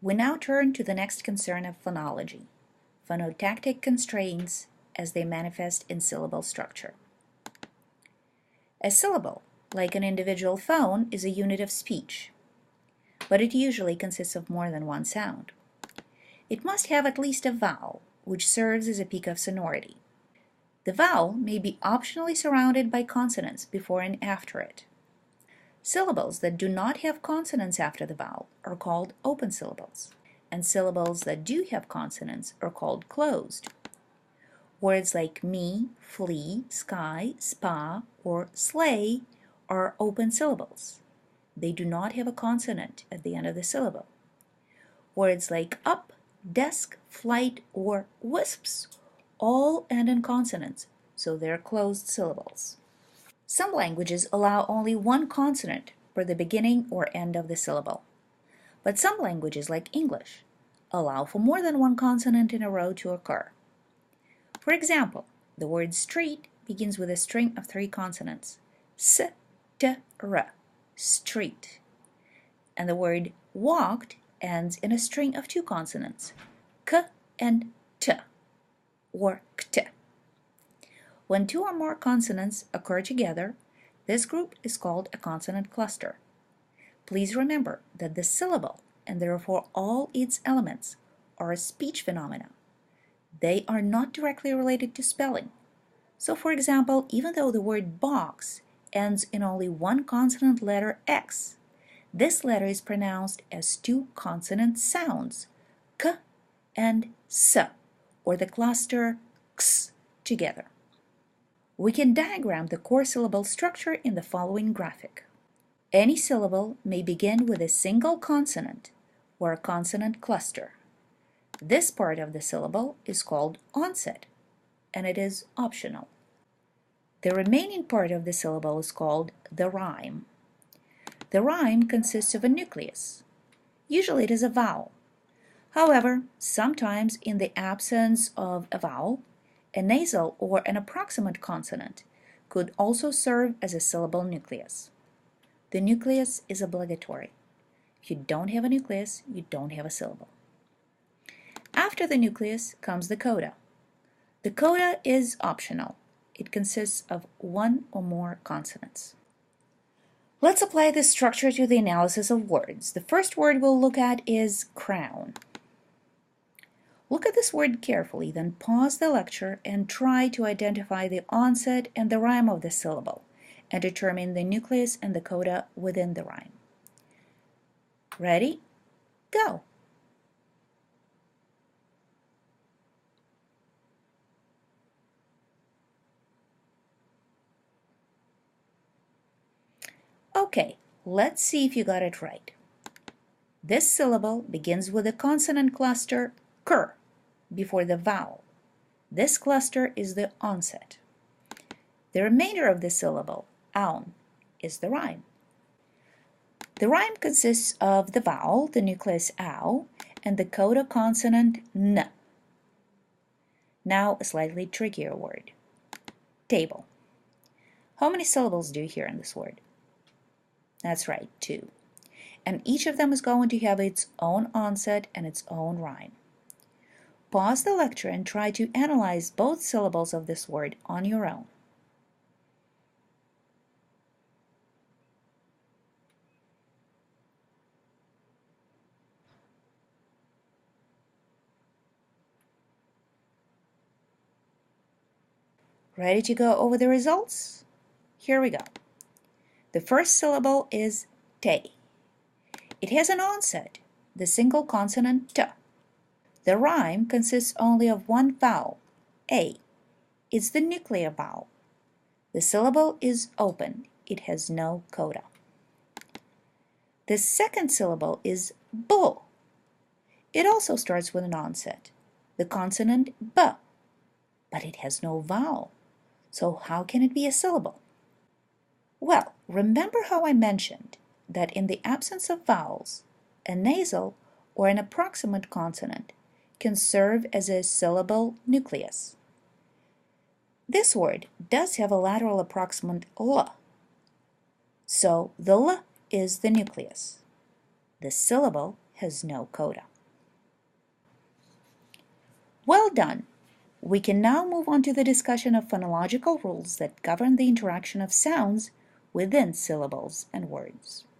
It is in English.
We now turn to the next concern of phonology, phonotactic constraints as they manifest in syllable structure. A syllable, like an individual phone, is a unit of speech, but it usually consists of more than one sound. It must have at least a vowel, which serves as a peak of sonority. The vowel may be optionally surrounded by consonants before and after it. Syllables that do not have consonants after the vowel are called open syllables, and syllables that do have consonants are called closed. Words like me, flea, sky, spa, or sleigh are open syllables. They do not have a consonant at the end of the syllable. Words like up, desk, flight, or wisps all end in consonants, so they're closed syllables. Some languages allow only one consonant for the beginning or end of the syllable, but some languages, like English, allow for more than one consonant in a row to occur. For example, the word street begins with a string of 3 consonants, s, t, r, street, and the word walked ends in a string of 2 consonants, k and t, or kt. When 2 or more consonants occur together, this group is called a consonant cluster. Please remember that the syllable, and therefore all its elements, are a speech phenomena. They are not directly related to spelling. So, for example, even though the word box ends in only one consonant letter X, this letter is pronounced as 2 consonant sounds, k and s, or the cluster x together. We can diagram the core syllable structure in the following graphic. Any syllable may begin with a single consonant or a consonant cluster. This part of the syllable is called onset, and it is optional. The remaining part of the syllable is called the rhyme. The rhyme consists of a nucleus. Usually it is a vowel. However, sometimes in the absence of a vowel, a nasal or an approximate consonant could also serve as a syllable nucleus. The nucleus is obligatory. If you don't have a nucleus, you don't have a syllable. After the nucleus comes the coda. The coda is optional. It consists of 1 or more consonants. Let's apply this structure to the analysis of words. The first word we'll look at is crown. Look at this word carefully, then pause the lecture and try to identify the onset and the rhyme of the syllable and determine the nucleus and the coda within the rhyme. Ready? Go! Okay, let's see if you got it right. This syllable begins with a consonant cluster ker before the vowel. This cluster is the onset. The remainder of the syllable, aun, is the rhyme. The rhyme consists of the vowel, the nucleus au, and the coda consonant n. Now a slightly trickier word, table. How many syllables do you hear in this word? That's right, 2. And each of them is going to have its own onset and its own rhyme. Pause the lecture and try to analyze both syllables of this word on your own. Ready to go over the results? Here we go. The first syllable is te. It has an onset, the single consonant t. The rhyme consists only of 1 vowel, a. It's the nuclear vowel. The syllable is open. It has no coda. The second syllable is bu. It also starts with an onset, the consonant b, but it has no vowel. So how can it be a syllable? Well, remember how I mentioned that in the absence of vowels, a nasal or an approximate consonant can serve as a syllable nucleus. This word does have a lateral approximant l, so the l is the nucleus. The syllable has no coda. Well done! We can now move on to the discussion of phonological rules that govern the interaction of sounds within syllables and words.